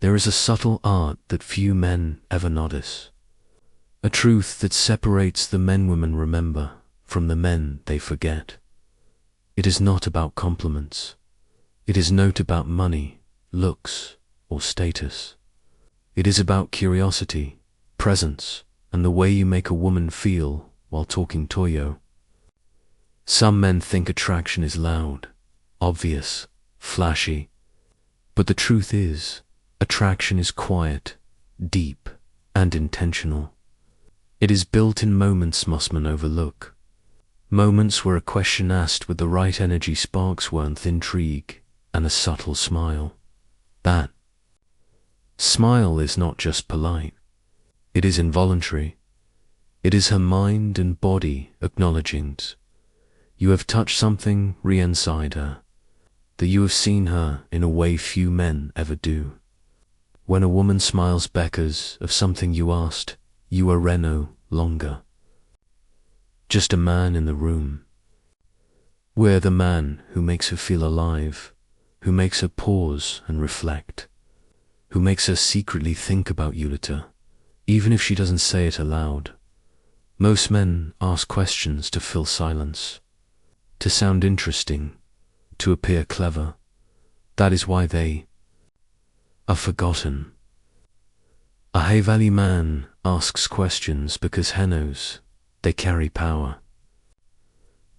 There is a subtle art that few men ever notice, a truth that separates the men women remember from the men they forget. It is not about compliments. It is not about money, looks, or status. It is about curiosity, presence, and the way you make a woman feel while talking toyo. Some men think attraction is loud, obvious, flashy, but the truth is, attraction is quiet, deep, and intentional. It is built in moments most men overlook. Moments where a question asked with the right energy sparks warmth, intrigue, and a subtle smile. That smile is not just polite. It is involuntary. It is her mind and body acknowledging you have touched something inside her, that you have seen her in a way few men ever do. When a woman smiles because of something you asked, you are no longer just a man in the room. We're the man who makes her feel alive, who makes her pause and reflect, who makes her secretly think about you later, even if she doesn't say it aloud. Most men ask questions to fill silence, to sound interesting, to appear clever. That is why they are forgotten. A high value man asks questions because he knows they carry power.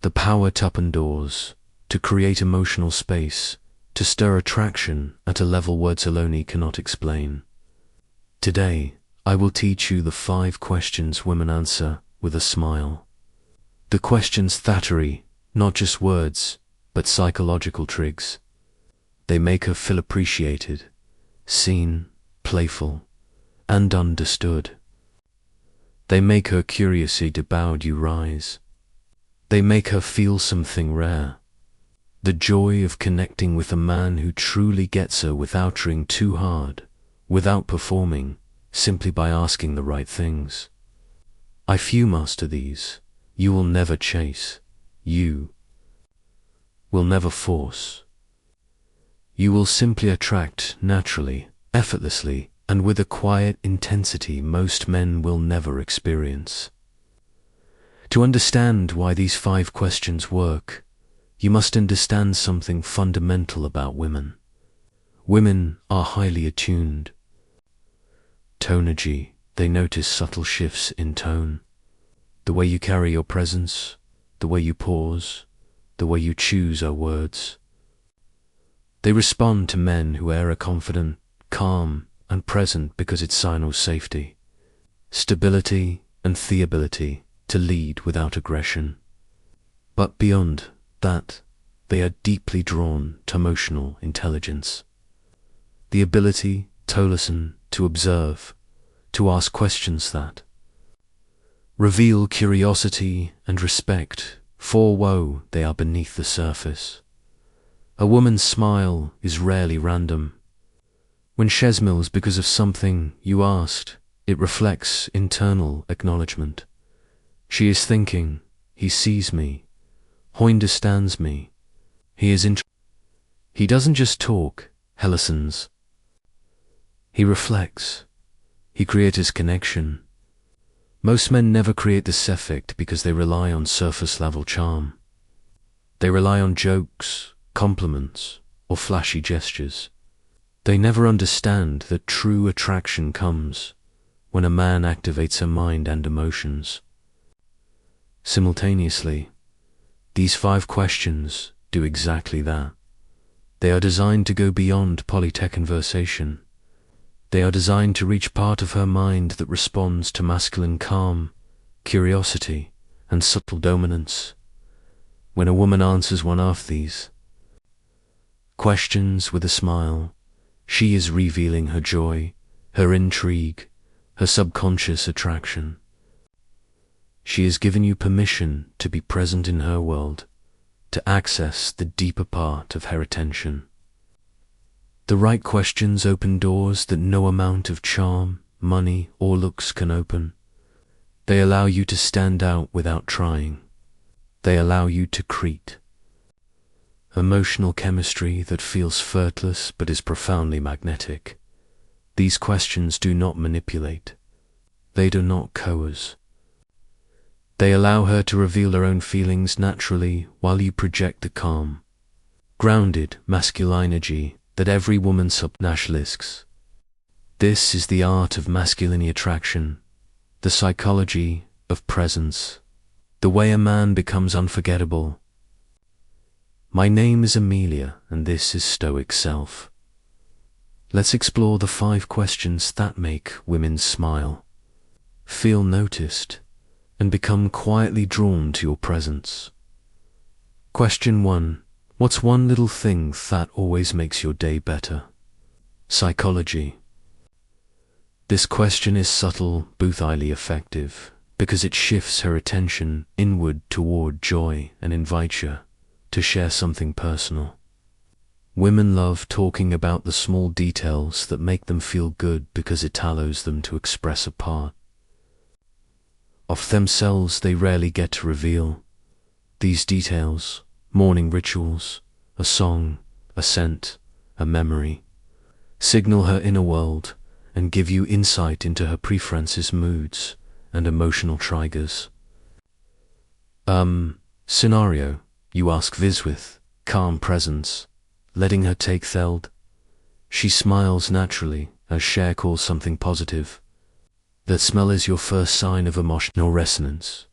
The power to open doors, to create emotional space, to stir attraction at a level words alone cannot explain. Today, I will teach you the 5 questions women answer with a smile. The questions that are not just words, but psychological trigs. They make her feel appreciated, seen, playful, and understood. They make her curiosity about you rise. They make her feel something rare. The joy of connecting with a man who truly gets her without trying too hard, without performing, simply by asking the right things. If you master these, you will never chase. You will never force. You will simply attract naturally, effortlessly, and with a quiet intensity most men will never experience. To understand why these 5 questions work, you must understand something fundamental about women. Women are highly attuned. Tonergy, they notice subtle shifts in tone. The way you carry your presence, the way you pause, the way you choose our words. They respond to men who are confident, calm, and present because it signals safety, stability, and the ability to lead without aggression. But beyond that, they are deeply drawn to emotional intelligence. The ability to listen, to observe, to ask questions that reveal curiosity and respect for woe they are beneath the surface. A woman's smile is rarely random. When she smiles because of something you asked, it reflects internal acknowledgement. She is thinking, he sees me, he understands me, he is interested. He doesn't just talk, he listens. He reflects. He creates connection. Most men never create this effect because they rely on surface level charm. They rely on jokes, compliments, or flashy gestures. They never understand that true attraction comes when a man activates her mind and emotions. Simultaneously, these 5 questions do exactly that. They are designed to go beyond polite conversation. They are designed to reach part of her mind that responds to masculine calm, curiosity, and subtle dominance. When a woman answers one of these questions with a smile, she is revealing her joy, her intrigue, her subconscious attraction. She has given you permission to be present in her world, to access the deeper part of her attention. The right questions open doors that no amount of charm, money, or looks can open. They allow you to stand out without trying. They allow you to create emotional chemistry that feels effortless but is profoundly magnetic. These questions do not manipulate. They do not coerce. They allow her to reveal her own feelings naturally while you project the calm, grounded masculine energy that every woman subnaturalisks. This is the art of masculine attraction, the psychology of presence, the way a man becomes unforgettable. My name is Amelia, and this is Stoic Self. Let's explore the 5 questions that make women smile, feel noticed, and become quietly drawn to your presence. Question 1. What's one little thing that always makes your day better? Psychology. This question is subtle but highly effective because it shifts her attention inward toward joy and invites her to share something personal. Women love talking about the small details that make them feel good because it allows them to express a part of themselves they rarely get to reveal. These details, morning rituals, a song, a scent, a memory, signal her inner world and give you insight into her preferences, moods, and emotional triggers. Scenario, you ask Viz with calm presence, letting her take theld. She smiles naturally as Cher calls something positive. That smell is your first sign of emotional resonance.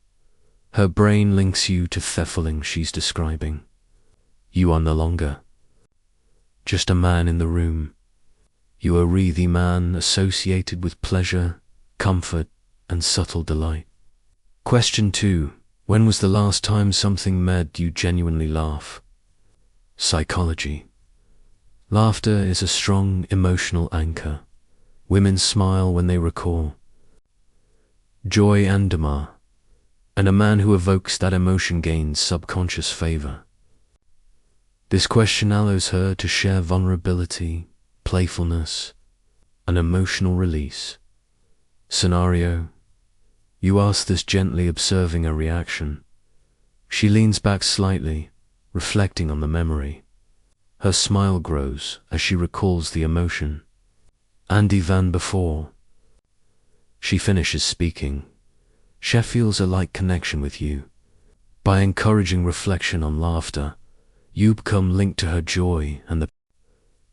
Her brain links you to the feeling she's describing. You are no longer just a man in the room. You are the man associated with pleasure, comfort, and subtle delight. Question 2. When was the last time something made you genuinely laugh? Psychology. Laughter is a strong emotional anchor. Women smile when they recall joy and delight, and a man who evokes that emotion gains subconscious favor. This question allows her to share vulnerability, playfulness, and emotional release. Scenario, you ask this gently, observing her reaction. She leans back slightly, reflecting on the memory. Her smile grows as she recalls the emotion. And even before she finishes speaking, she feels a light connection with you. By encouraging reflection on laughter, you become linked to her joy, and the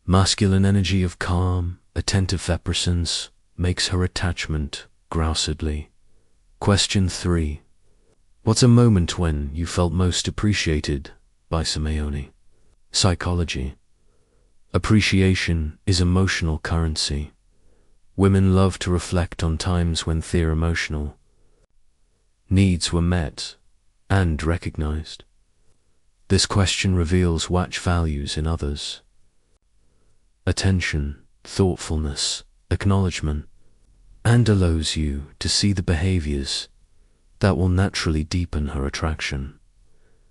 masculine energy of calm, attentive presence makes her attachment groundedly. Question 3. What's a moment when you felt most appreciated by Simeone? Psychology. Appreciation is emotional currency. Women love to reflect on times when their emotional needs were met and recognized. This question reveals what values in others: attention, thoughtfulness, acknowledgement, and allows you to see the behaviors that will naturally deepen her attraction.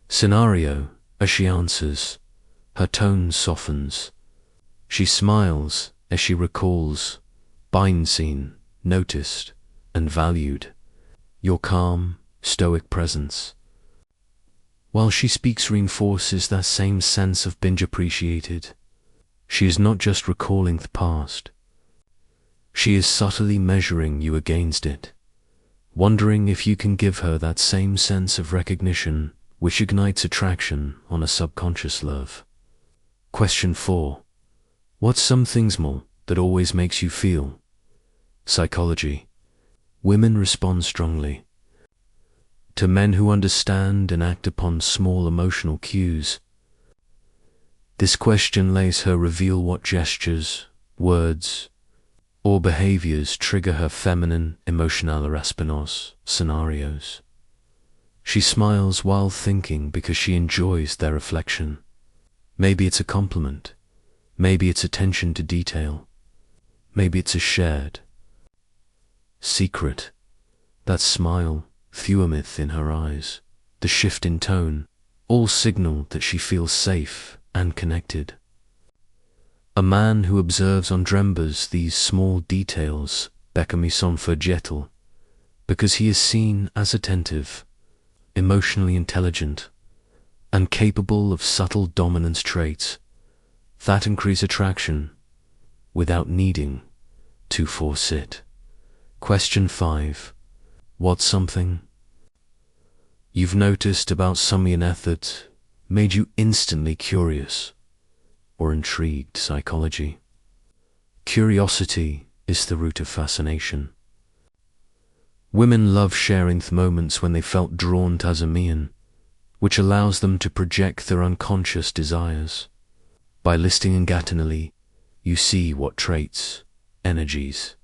Scenario, as she answers, her tone softens. She smiles as she recalls being seen, noticed, and valued. Your calm, stoic presence, while she speaks, reinforces that same sense of being appreciated. She is not just recalling the past. She is subtly measuring you against it, wondering if you can give her that same sense of recognition which ignites attraction on a subconscious level. Question 4. What's some things more that always makes you feel? Psychology. Women respond strongly to men who understand and act upon small emotional cues. This question lets her reveal what gestures, words, or behaviors trigger her feminine emotional response. Scenarios. She smiles while thinking because she enjoys their reflection. Maybe it's a compliment. Maybe it's attention to detail. Maybe it's a shared secret. That smile, myth in her eyes, the shift in tone, all signal that she feels safe and connected. A man who observes and remembers these small details becomes unforgettable because he is seen as attentive, emotionally intelligent, and capable of subtle dominance traits that increase attraction without needing to force it. Question 5. What's something you've noticed about someone that made you instantly curious or intrigued? Psychology. Curiosity is the root of fascination. Women love sharing the moments when they felt drawn to a man, which allows them to project their unconscious desires. By listening attentively, you see what traits, energies,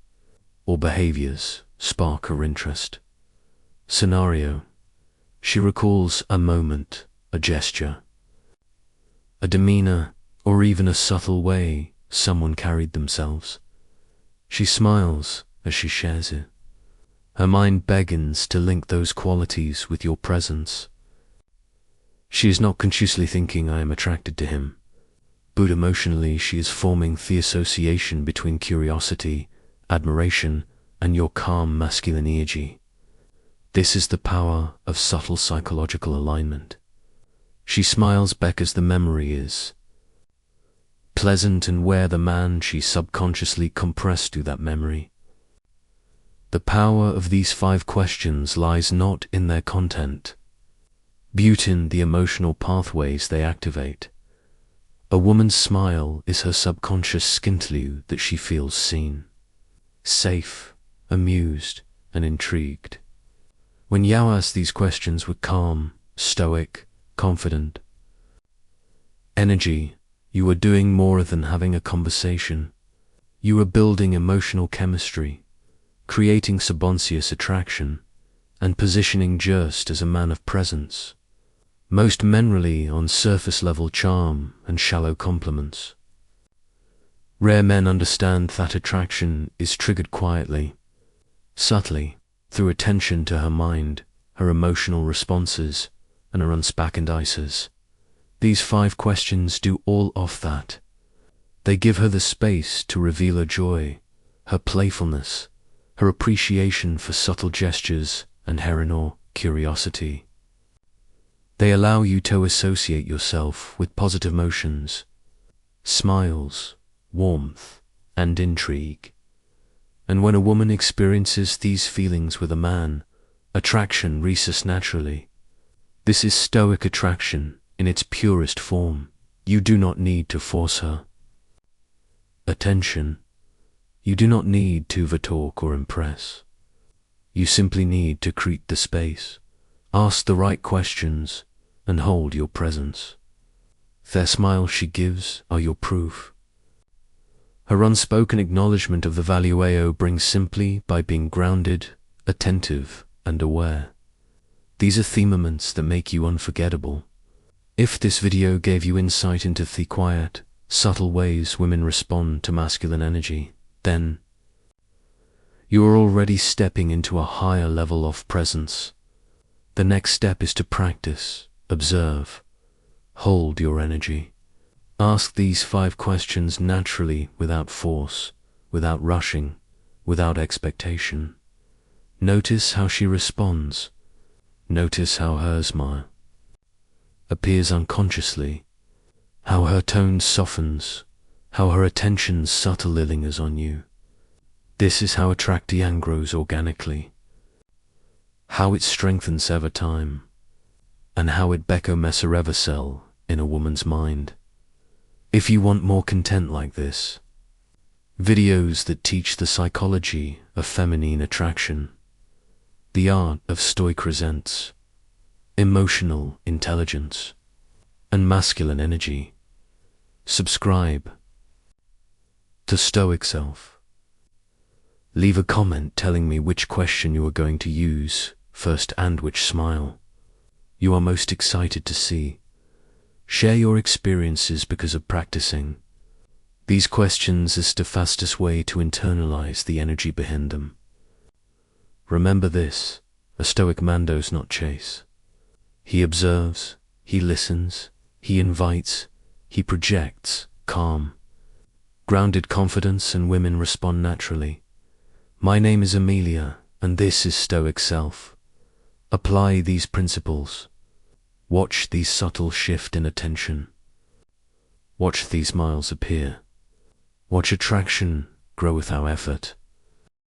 or behaviors spark her interest. Scenario. She recalls a moment, a gesture, a demeanor, or even a subtle way someone carried themselves. She smiles as she shares it. Her mind begins to link those qualities with your presence. She is not consciously thinking, "I am attracted to him," but emotionally she is forming the association between curiosity, admiration, and your calm masculine energy. This is the power of subtle psychological alignment. She smiles back as the memory is pleasant and where the man she subconsciously compressed to that memory. The power of these 5 questions lies not in their content, but in the emotional pathways they activate. A woman's smile is her subconscious scintillate that she feels seen, safe, amused, and intrigued. When you ask these questions with calm, stoic, confident energy, you are doing more than having a conversation. You are building emotional chemistry, creating subconscious attraction, and positioning just as a man of presence. Most men rely on surface-level charm and shallow compliments. Rare men understand that attraction is triggered quietly, subtly, through attention to her mind, her emotional responses, and her unspoken desires. These 5 questions do all of that. They give her the space to reveal her joy, her playfulness, her appreciation for subtle gestures, and her inner curiosity. They allow you to associate yourself with positive emotions, smiles, warmth, and intrigue. And when a woman experiences these feelings with a man, attraction resists naturally. This is stoic attraction in its purest form. You do not need to force her attention. You do not need to talk or impress. You simply need to create the space, ask the right questions, and hold your presence. The smiles she gives are your proof. Her unspoken acknowledgement of the value AO brings simply by being grounded, attentive, and aware. These are the moments that make you unforgettable. If this video gave you insight into the quiet, subtle ways women respond to masculine energy, then you are already stepping into a higher level of presence. The next step is to practice, observe, hold your energy. Ask these 5 questions naturally, without force, without rushing, without expectation. Notice how she responds. Notice how her smile appears unconsciously, how her tone softens, how her attention subtly lingers on you. This is how attraction grows organically, how it strengthens over time, and how it becomes a reversal in a woman's mind. If you want more content like this, videos that teach the psychology of feminine attraction, the art of stoic presence, emotional intelligence, and masculine energy, subscribe to Stoic Self. Leave a comment telling me which question you are going to use first and which smile you are most excited to see. Share your experiences because of practicing these questions is the fastest way to internalize the energy behind them. Remember this, a stoic man does not chase. He observes, he listens, he invites, he projects calm, grounded confidence, and women respond naturally. My name is Amelia, and this is Stoic Self. Apply these principles. Watch these subtle shift in attention. Watch these smiles appear. Watch attraction grow without effort.